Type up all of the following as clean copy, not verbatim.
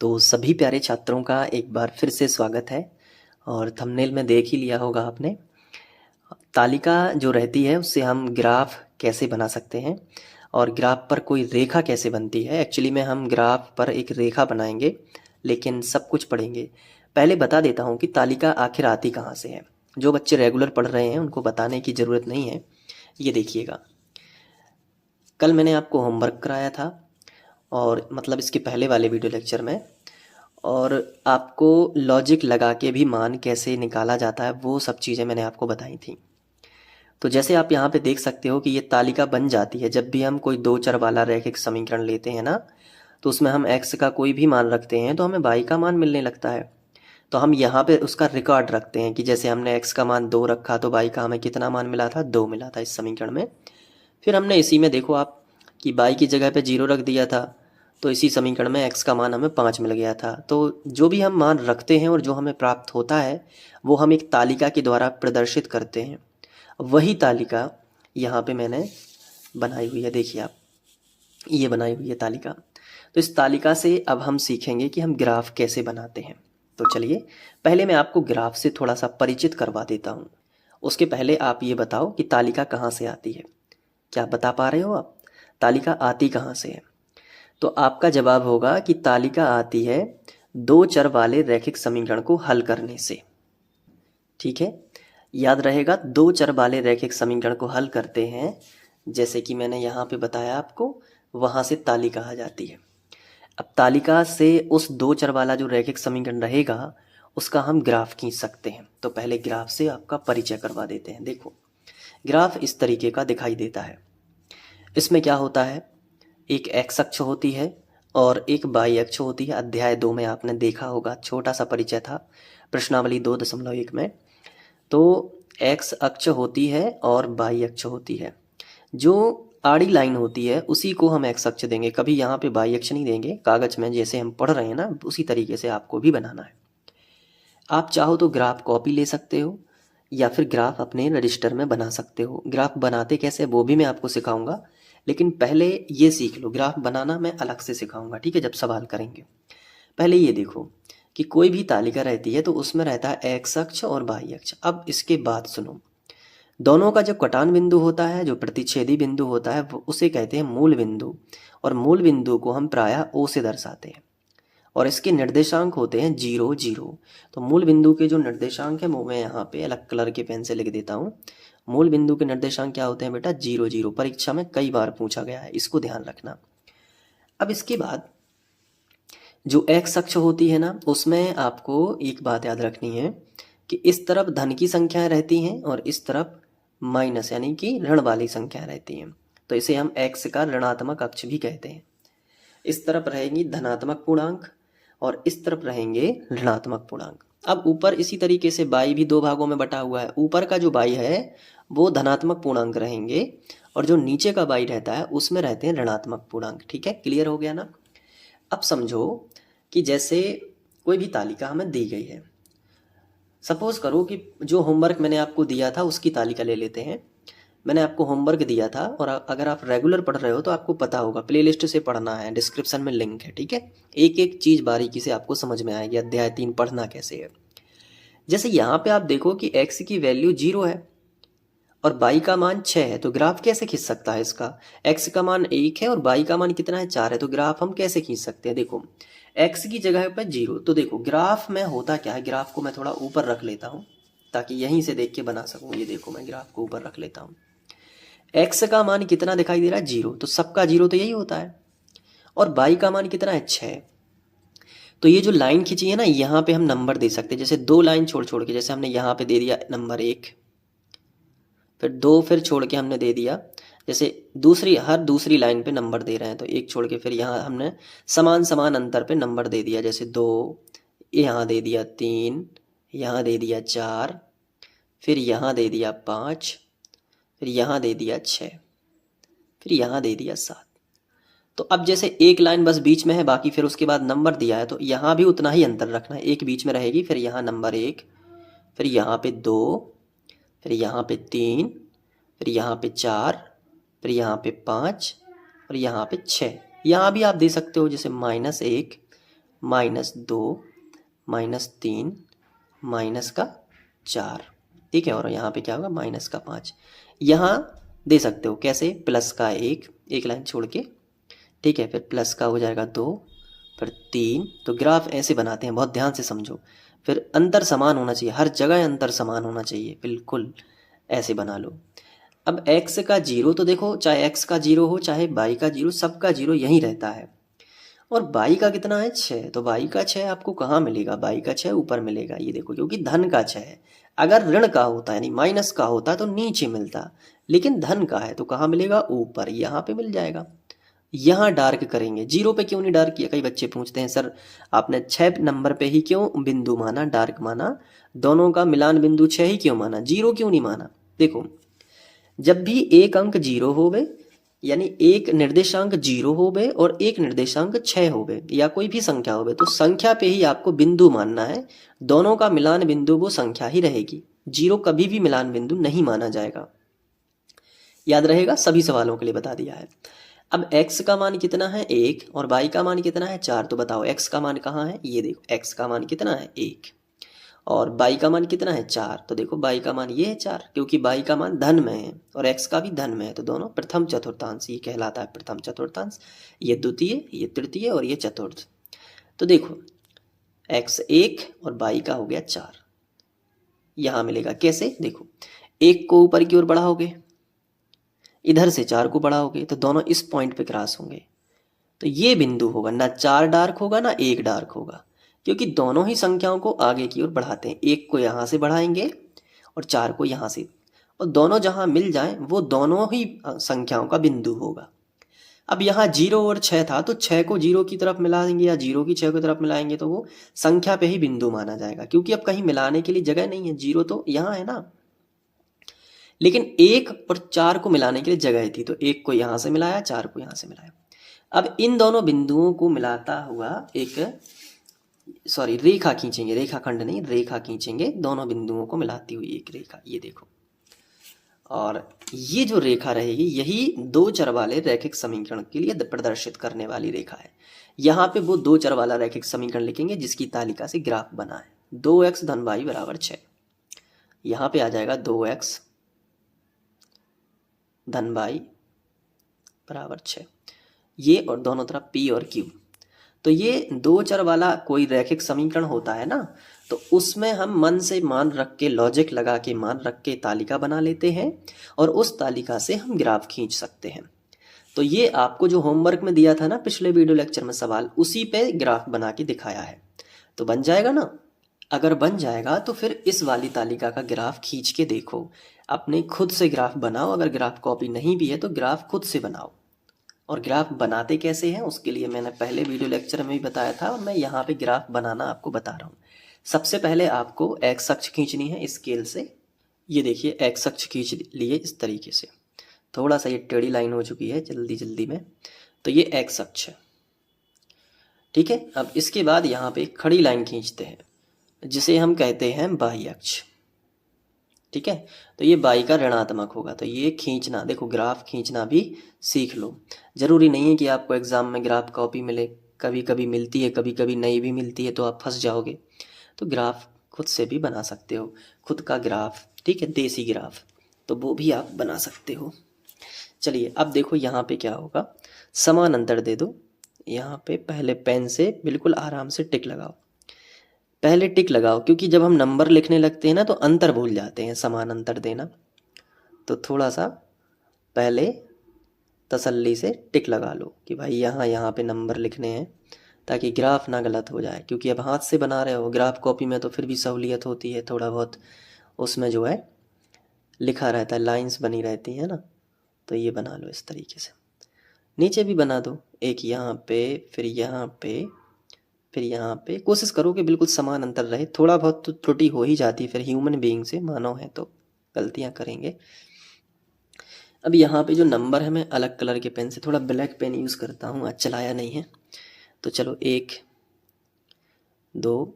तो सभी प्यारे छात्रों का एक बार फिर से स्वागत है। और थंबनेल में देख ही लिया होगा आपने। तालिका जो रहती है उससे हम ग्राफ कैसे बना सकते हैं और ग्राफ पर कोई रेखा कैसे बनती है। एक्चुअली में हम ग्राफ पर एक रेखा बनाएंगे, लेकिन सब कुछ पढ़ेंगे। पहले बता देता हूँ कि तालिका आखिर आती कहाँ से है। जो बच्चे रेगुलर पढ़ रहे हैं उनको बताने की ज़रूरत नहीं है। ये देखिएगा, कल मैंने आपको होमवर्क कराया था, और मतलब इसके पहले वाले वीडियो लेक्चर में, और आपको लॉजिक लगा के भी मान कैसे निकाला जाता है वो सब चीज़ें मैंने आपको बताई थी। तो जैसे आप यहाँ पे देख सकते हो कि ये तालिका बन जाती है जब भी हम कोई दो चर वाला रैखिक समीकरण लेते हैं ना, तो उसमें हम x का कोई भी मान रखते हैं तो हमें y का मान मिलने लगता है। तो हम यहाँ पे उसका रिकॉर्ड रखते हैं कि जैसे हमने x का मान 2 रखा तो y का हमें कितना मान मिला था, 2 मिला था इस समीकरण में। फिर हमने इसी में देखो आप कि y की जगह पे 0 रख दिया था, तो इसी समीकरण में x का मान हमें 5 मिल गया था। तो जो भी हम मान रखते हैं और जो हमें प्राप्त होता है वो हम एक तालिका के द्वारा प्रदर्शित करते हैं। वही तालिका यहाँ पे मैंने बनाई हुई है, देखिए आप, ये बनाई हुई है तालिका। तो इस तालिका से अब हम सीखेंगे कि हम ग्राफ कैसे बनाते हैं। तो चलिए पहले मैं आपको ग्राफ से थोड़ा सा परिचित करवा देता हूँ। उसके पहले आप ये बताओ कि तालिका कहाँ से आती है। क्या बता पा रहे हो आप, तालिका आती कहाँ से है? तो आपका जवाब होगा कि तालिका आती है दो चर वाले रैखिक समीकरण को हल करने से। ठीक है, याद रहेगा, दो चर वाले रैखिक समीकरण को हल करते हैं, जैसे कि मैंने यहाँ पे बताया आपको, वहाँ से तालिका आ जाती है। अब तालिका से उस दो चर वाला जो रैखिक समीकरण रहेगा उसका हम ग्राफ खींच सकते हैं। तो पहले ग्राफ से आपका परिचय करवा देते हैं। देखो, ग्राफ इस तरीके का दिखाई देता है। इसमें क्या होता है, एक एक्स अक्ष होती है और एक वाई अक्ष होती है। अध्याय 2 में आपने देखा होगा, छोटा सा परिचय था प्रश्नावली 2.1 में। तो एक्स अक्ष होती है और वाई अक्ष होती है। जो आड़ी लाइन होती है उसी को हम एक्स अक्ष देंगे, कभी यहाँ पे वाई अक्ष नहीं देंगे। कागज में जैसे हम पढ़ रहे हैं ना, उसी तरीके से आपको भी बनाना है। आप चाहो तो ग्राफ कॉपी ले सकते हो या फिर ग्राफ अपने रजिस्टर में बना सकते हो। ग्राफ बनाते कैसे वो भी मैं आपको सिखाऊंगा, लेकिन पहले ये सीख लो, ग्राफ बनाना मैं अलग से सिखाऊंगा, ठीक है, जब सवाल करेंगे। पहले ये देखो कि कोई भी तालिका रहती है तो उसमें रहता है एक्स अक्ष और वाई अक्ष। अब इसके बाद सुनो, दोनों का जो कटान बिंदु होता है, जो प्रतिच्छेदी बिंदु होता है, उसे कहते हैं मूल बिंदु। और मूल बिंदु को हम प्रायः ओ से दर्शाते हैं, और इसके निर्देशांक होते हैं 0 0। तो मूल बिंदु के जो निर्देशांक है वो मैं यहाँ पे अलग कलर के पेन से लिख देता हूँ। मूल बिंदु के निर्देशांक क्या होते हैं बेटा, 0 0। परीक्षा में कई बार पूछा गया है, इसको ध्यान रखना। अब इसके बाद जो एक्स अक्ष होती है ना, उसमें आपको एक बात याद रखनी है कि इस तरफ धन की संख्याएं रहती हैं और इस तरफ माइनस यानी कि ऋण वाली संख्याएं रहती हैं। तो इसे हम एक्स का ऋणात्मक अक्ष भी कहते हैं। इस तरफ रहेंगी धनात्मक पूर्णांक और इस तरफ रहेंगे ऋणात्मक पूर्णांक। अब ऊपर इसी तरीके से बाई भी दो भागों में बटा हुआ है। ऊपर का जो बाई है वो धनात्मक पूर्णांक रहेंगे और जो नीचे का बाई रहता है उसमें रहते हैं ऋणात्मक पूर्णांक। ठीक है, क्लियर हो गया ना? अब समझो कि जैसे कोई भी तालिका हमें दी गई है। सपोज करो कि जो होमवर्क मैंने आपको दिया था उसकी तालिका ले लेते हैं। मैंने आपको होमवर्क दिया था, और अगर आप रेगुलर पढ़ रहे हो तो आपको पता होगा, प्लेलिस्ट से पढ़ना है, डिस्क्रिप्शन में लिंक है। ठीक है, एक एक चीज़ बारीकी से आपको समझ में आएगी, अध्याय 3 पढ़ना कैसे है। जैसे यहाँ पे आप देखो कि x की वैल्यू 0 है और y का मान 6 है, तो ग्राफ कैसे खींच सकता है इसका? x का मान 1 है और y का मान कितना है, 4 है, तो ग्राफ हम कैसे खींच सकते हैं? देखो, x की जगह पर 0, तो देखो ग्राफ में होता क्या है, ग्राफ को मैं थोड़ा ऊपर रख लेता हूँ ताकि यहीं से देख के बना सकूँ। ये देखो, मैं ग्राफ को ऊपर रख लेता हूँ। x का मान कितना दिखाई दे रहा है, 0, तो सबका 0 तो यही होता है। और y का मान कितना है, 6। तो ये जो लाइन खींची है ना, यहाँ पे हम नंबर दे सकते हैं, जैसे दो लाइन छोड़ छोड़ के, जैसे हमने यहाँ पे दे दिया नंबर 1, फिर 2, फिर छोड़ के हमने दे दिया, जैसे हर दूसरी लाइन पे नंबर दे रहे हैं, तो 1 छोड़ के फिर यहाँ हमने समान समान अंतर पे नंबर दे दिया, जैसे 2, यहाँ दे दिया 3, यहाँ दे दिया 4, फिर यहाँ दे दिया 5, फिर यहाँ दे दिया 6, फिर यहाँ दे दिया 7। तो अब जैसे एक लाइन बस बीच में है, बाकी फिर उसके बाद नंबर दिया है, तो यहाँ भी उतना ही अंतर रखना है, एक बीच में रहेगी, फिर यहाँ नंबर 1, फिर यहाँ पे 2, फिर यहाँ पे 3, फिर यहाँ पे 4, फिर यहाँ पे 5 और यहाँ पे 6। यहाँ भी आप दे सकते हो, जैसे -1, -2 -3 -4, ठीक है। और यहाँ पे क्या होगा -5। यहाँ दे सकते हो कैसे, प्लस का एक लाइन छोड़ के, ठीक है, फिर प्लस का हो जाएगा 2, फिर 3। तो ग्राफ ऐसे बनाते हैं, बहुत ध्यान से समझो। फिर अंतर समान होना चाहिए, हर जगह अंतर समान होना चाहिए, बिल्कुल ऐसे बना लो। अब x का 0 तो देखो, चाहे x का 0 हो चाहे y का 0, सबका 0 यही रहता है। और y का कितना है 6, तो y का 6 आपको कहाँ मिलेगा, y का 6 ऊपर मिलेगा, ये देखो, क्योंकि धन का 6 है। अगर ऋण का होता यानी माइनस का होता तो नीचे मिलता, लेकिन धन का है तो कहाँ मिलेगा, ऊपर, यहाँ पे मिल जाएगा। यहाँ डार्क करेंगे, 0 पे क्यों नहीं डार्क किया, कई बच्चे पूछते हैं सर आपने 6 नंबर पे ही क्यों बिंदु माना, डार्क माना, दोनों का मिलान बिंदु 6 ही क्यों माना, 0 क्यों नहीं माना। देखो, जब भी एक अंक 0 होवे, यानी एक निर्देशांक 0 होवे और एक निर्देशांक 6 होवे, या कोई भी संख्या होवे, तो संख्या पे ही आपको बिंदु मानना है। दोनों का मिलान बिंदु वो संख्या ही रहेगी, 0 कभी भी मिलान बिंदु नहीं माना जाएगा। याद रहेगा, सभी सवालों के लिए बता दिया है। अब x का मान कितना है 1 और y का मान कितना है 4, तो बताओ x का मान कहाँ है, ये देखो x का मान कितना है 1 और y का मान कितना है 4, तो देखो y का मान ये है 4, क्योंकि y का मान धन में है और x का भी धन में है, तो दोनों प्रथम चतुर्थांश, ये कहलाता है प्रथम चतुर्थांश। ये द्वितीय, ये तृतीय और ये चतुर्थ। तो देखो x 1 और y का हो गया 4, यहाँ मिलेगा कैसे, देखो 1 को ऊपर की ओर बढ़ाओगे, इधर से 4 को बढ़ाओगे, तो दोनों इस पॉइंट पे क्रॉस होंगे, तो ये बिंदु होगा, ना 4 डार्क होगा ना 1 डार्क होगा, क्योंकि दोनों ही संख्याओं को आगे की ओर बढ़ाते हैं। 1 को यहाँ से बढ़ाएंगे और 4 को यहाँ से, और दोनों जहाँ मिल जाएं वो दोनों ही संख्याओं का बिंदु होगा। अब यहाँ 0 और 6 था, तो 6 को 0 की तरफ मिलाएंगे या 0 की 6 की तरफ मिलाएंगे तो वो संख्या पे ही बिंदु माना जाएगा, क्योंकि अब कहीं मिलाने के लिए जगह नहीं है, 0 तो यहाँ है ना, लेकिन 1 और 4 को मिलाने के लिए जगह थी, तो 1 को यहाँ से मिलाया, 4 को यहाँ से मिलाया। अब इन दोनों बिंदुओं को मिलाता हुआ एक रेखा खींचेंगे, रेखाखंड नहीं, रेखा खींचेंगे, दोनों बिंदुओं को मिलाती हुई एक रेखा, ये देखो। और ये जो रेखा रहेगी यही दो चर वाले रैखिक समीकरण के लिए प्रदर्शित करने वाली रेखा है। यहाँ पे वो दो चर वाला रैखिक समीकरण लिखेंगे जिसकी तालिका से ग्राफ बना है। 2x धन y बराबर 6, यहाँ पे आ जाएगा 2x धन y बराबर 6, ये और दोनों तरफ p और q। तो ये दो चर वाला कोई रैखिक समीकरण होता है ना, तो उसमें हम मन से मान रख के, लॉजिक लगा के मान रख के तालिका बना लेते हैं और उस तालिका से हम ग्राफ खींच सकते हैं। तो ये आपको जो होमवर्क में दिया था ना पिछले वीडियो लेक्चर में सवाल, उसी पे ग्राफ बना के दिखाया है। तो बन जाएगा ना, अगर बन जाएगा तो फिर इस वाली तालिका का ग्राफ खींच के देखो, अपने खुद से ग्राफ बनाओ। अगर ग्राफ कॉपी नहीं भी है तो ग्राफ खुद से बनाओ। और ग्राफ बनाते कैसे हैं उसके लिए मैंने पहले वीडियो लेक्चर में भी बताया था और मैं यहाँ पे ग्राफ बनाना आपको बता रहा हूँ। सबसे पहले आपको एक्स अक्ष खींचनी है स्केल से। ये देखिए एक्स अक्ष खींच लिए इस तरीके से, थोड़ा सा ये टेढ़ी लाइन हो चुकी है जल्दी जल्दी में, तो ये एक्स अक्ष है, ठीक है। अब इसके बाद यहाँ पे खड़ी लाइन खींचते हैं जिसे हम कहते हैं बाह्य अक्ष, ठीक है। तो ये बाई का ऋणात्मक होगा, तो ये खींचना, देखो ग्राफ खींचना भी सीख लो। जरूरी नहीं है कि आपको एग्जाम में ग्राफ कॉपी मिले, कभी कभी मिलती है, कभी कभी नहीं भी मिलती है, तो आप फंस जाओगे। तो ग्राफ खुद से भी बना सकते हो, खुद का ग्राफ, ठीक है, देसी ग्राफ, तो वो भी आप बना सकते हो। चलिए अब देखो यहाँ पे क्या होगा, समान अंतर दे दो। यहाँ पे पहले पेन से बिल्कुल आराम से टिक लगाओ, पहले टिक लगाओ, क्योंकि जब हम नंबर लिखने लगते हैं ना तो अंतर भूल जाते हैं, समान अंतर देना। तो थोड़ा सा पहले तसल्ली से टिक लगा लो कि भाई यहाँ पे नंबर लिखने हैं, ताकि ग्राफ ना गलत हो जाए। क्योंकि अब हाथ से बना रहे हो, ग्राफ कॉपी में तो फिर भी सहूलियत होती है थोड़ा बहुत, उसमें जो है लिखा रहता है, लाइंस बनी रहती है ना। तो ये बना लो इस तरीके से, नीचे भी बना दो, एक यहाँ पे, फिर यहाँ पे, फिर यहाँ पे। कोशिश करो कि बिल्कुल समान अंतर रहे, थोड़ा बहुत तो त्रुटि हो ही जाती है, फिर ह्यूमन बीइंग से, मानव है तो गलतियाँ करेंगे। अब यहाँ पे जो नंबर है, मैं अलग कलर के पेन से, थोड़ा ब्लैक पेन यूज़ करता हूँ, आज चलाया नहीं है। तो चलो 1 2,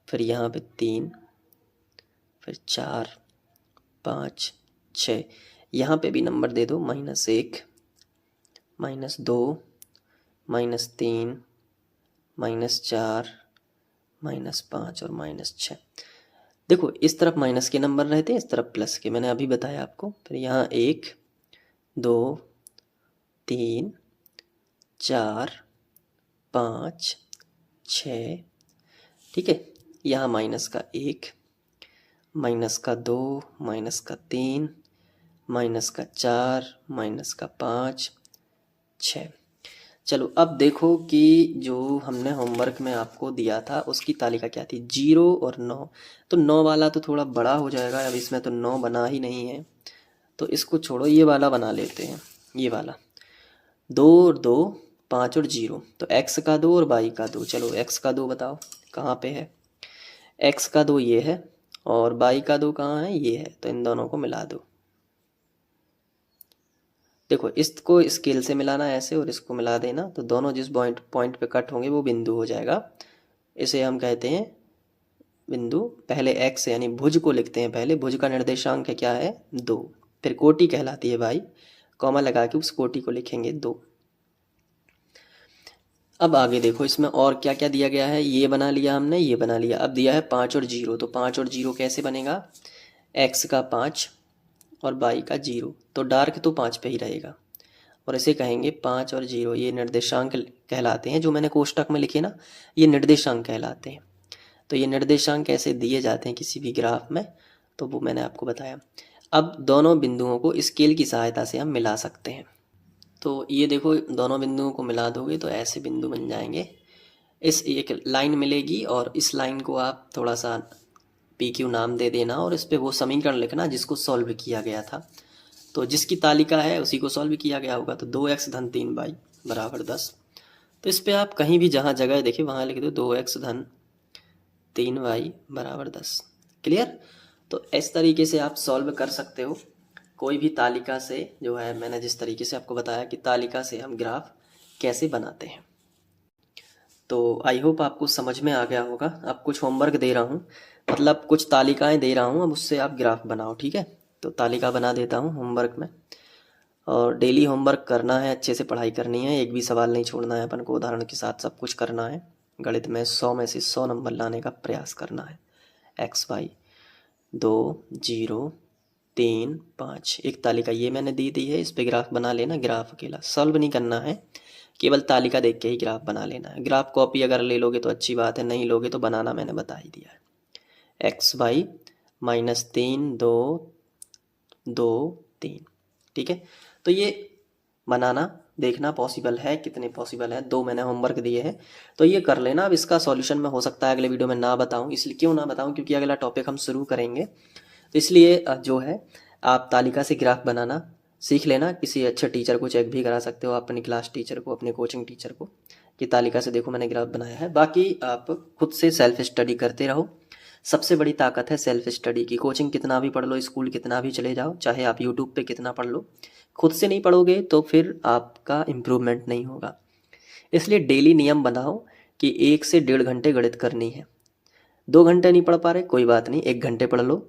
फिर यहाँ पे 3, फिर 4 5 6, यहाँ पे भी नंबर दे दो, -1 -2 -3 -4 -5 और -6। देखो इस तरफ माइनस के नंबर रहते हैं, इस तरफ प्लस के, मैंने अभी बताया आपको। फिर यहाँ 1 2 3 4 5 6, ठीक है। यहाँ माइनस का 1, माइनस का 2, माइनस का 3, माइनस का 4, माइनस का 5 6। चलो अब देखो कि जो हमने होमवर्क में आपको दिया था उसकी तालिका क्या थी, 0 और 9। तो 9 वाला तो थोड़ा बड़ा हो जाएगा, अब इसमें तो 9 बना ही नहीं है, तो इसको छोड़ो, ये वाला बना लेते हैं। ये वाला 2 और 2 5 और 0, तो x का 2 और y का 2। चलो x का 2 बताओ कहाँ पे है, x का 2 ये है और y का 2 कहाँ है, ये है, तो इन दोनों को मिला दो। देखो इसको स्केल से मिलाना ऐसे और इसको मिला देना, तो दोनों जिस पॉइंट पे कट होंगे वो बिंदु हो जाएगा। इसे हम कहते हैं बिंदु। पहले x यानी भुज को लिखते हैं, पहले भुज का निर्देशांक है क्या है 2, फिर कोटि कहलाती है भाई, कॉमा लगा के उस कोटि को लिखेंगे 2। अब आगे देखो इसमें और क्या क्या दिया गया है, ये बना लिया हमने, ये बना लिया। अब दिया है 5 और 0, तो 5 और 0 कैसे बनेगा, x का 5 और y का 0, तो डार्क तो 5 पे ही रहेगा, और इसे कहेंगे 5 और 0, ये निर्देशांक कहलाते हैं। जो मैंने कोष्टक में लिखे ना, ये निर्देशांक कहलाते हैं। तो ये निर्देशांक कैसे दिए जाते हैं किसी भी ग्राफ में, तो वो मैंने आपको बताया। अब दोनों बिंदुओं को स्केल की सहायता से हम मिला सकते हैं। तो ये देखो दोनों बिंदुओं को मिला दोगे तो ऐसे बिंदु बन जाएंगे। इस एक लाइन मिलेगी और इस लाइन को आप थोड़ा सा PQ नाम दे देना और इस पे वो समीकरण लिखना जिसको सॉल्व किया गया था। तो जिसकी तालिका है उसी को सॉल्व किया गया होगा। तो 2x धन 3y बराबर 10। तो इस पे आप कहीं भी जहाँ जगह देखे वहाँ लिख दो 2x धन 3y बराबर 10। क्लियर। तो इस तरीके से आप सॉल्व कर सकते हो कोई भी तालिका से, जो है मैंने जिस तरीके से आपको बताया कि तालिका से हम ग्राफ कैसे बनाते हैं। तो आई होप आपको समझ में आ गया होगा। अब कुछ होमवर्क दे रहा हूँ, मतलब कुछ तालिकाएं दे रहा हूँ, अब उससे आप ग्राफ बनाओ, ठीक है। तो तालिका बना देता हूँ होमवर्क में, और डेली होमवर्क करना है, अच्छे से पढ़ाई करनी है, एक भी सवाल नहीं छोड़ना है अपन को, उदाहरण के साथ सब कुछ करना है। गणित में 100 में से 100 नंबर लाने का प्रयास करना है। XY 2 0 3 5, एक तालिका ये मैंने दी है, इस पे ग्राफ बना लेना। ग्राफ अकेला सॉल्व नहीं करना है, केवल तालिका देख के ही ग्राफ बना लेना है। ग्राफ कॉपी अगर ले लोगे तो अच्छी बात है, नहीं लोगे तो बनाना मैंने बता ही दिया है। XY -3 2 2 3, ठीक है। तो ये बनाना देखना पॉसिबल है, कितने पॉसिबल है। 2 मैंने होमवर्क दिए हैं, तो ये कर लेना। अब इसका सॉल्यूशन में हो सकता है अगले वीडियो में ना बताऊं, इसलिए क्यों ना बताऊं, क्योंकि अगला टॉपिक हम शुरू करेंगे। तो इसलिए जो है आप तालिका से ग्राफ बनाना सीख लेना। किसी अच्छे टीचर को चेक भी करा सकते हो, अपनी क्लास टीचर को, अपने कोचिंग टीचर को, कि तालिका से देखो मैंने ग्राफ बनाया है। बाकी आप खुद से सेल्फ स्टडी करते रहो, सबसे बड़ी ताकत है सेल्फ स्टडी की। कोचिंग कितना भी पढ़ लो, स्कूल कितना भी चले जाओ, चाहे आप यूट्यूब पे कितना पढ़ लो, खुद से नहीं पढ़ोगे तो फिर आपका इम्प्रूवमेंट नहीं होगा। इसलिए डेली नियम बनाओ कि 1 से 1.5 घंटे गणित करनी है। 2 घंटे नहीं पढ़ पा रहे कोई बात नहीं, 1 घंटे पढ़ लो,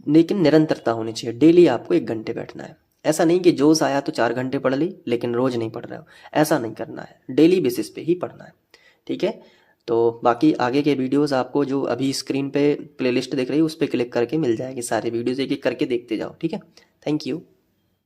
लेकिन निरंतरता होनी चाहिए। डेली आपको 1 घंटे बैठना है। ऐसा नहीं कि जोश आया तो 4 घंटे पढ़ ली लेकिन रोज नहीं पढ़ रहे हो, ऐसा नहीं करना है, डेली बेसिस पे ही पढ़ना है, ठीक है। तो बाकी आगे के वीडियोस आपको जो अभी स्क्रीन पे प्लेलिस्ट दिख रही है उस पर क्लिक करके मिल जाएगी, सारे वीडियोस एक एक करके देखते जाओ, ठीक है। Thank you.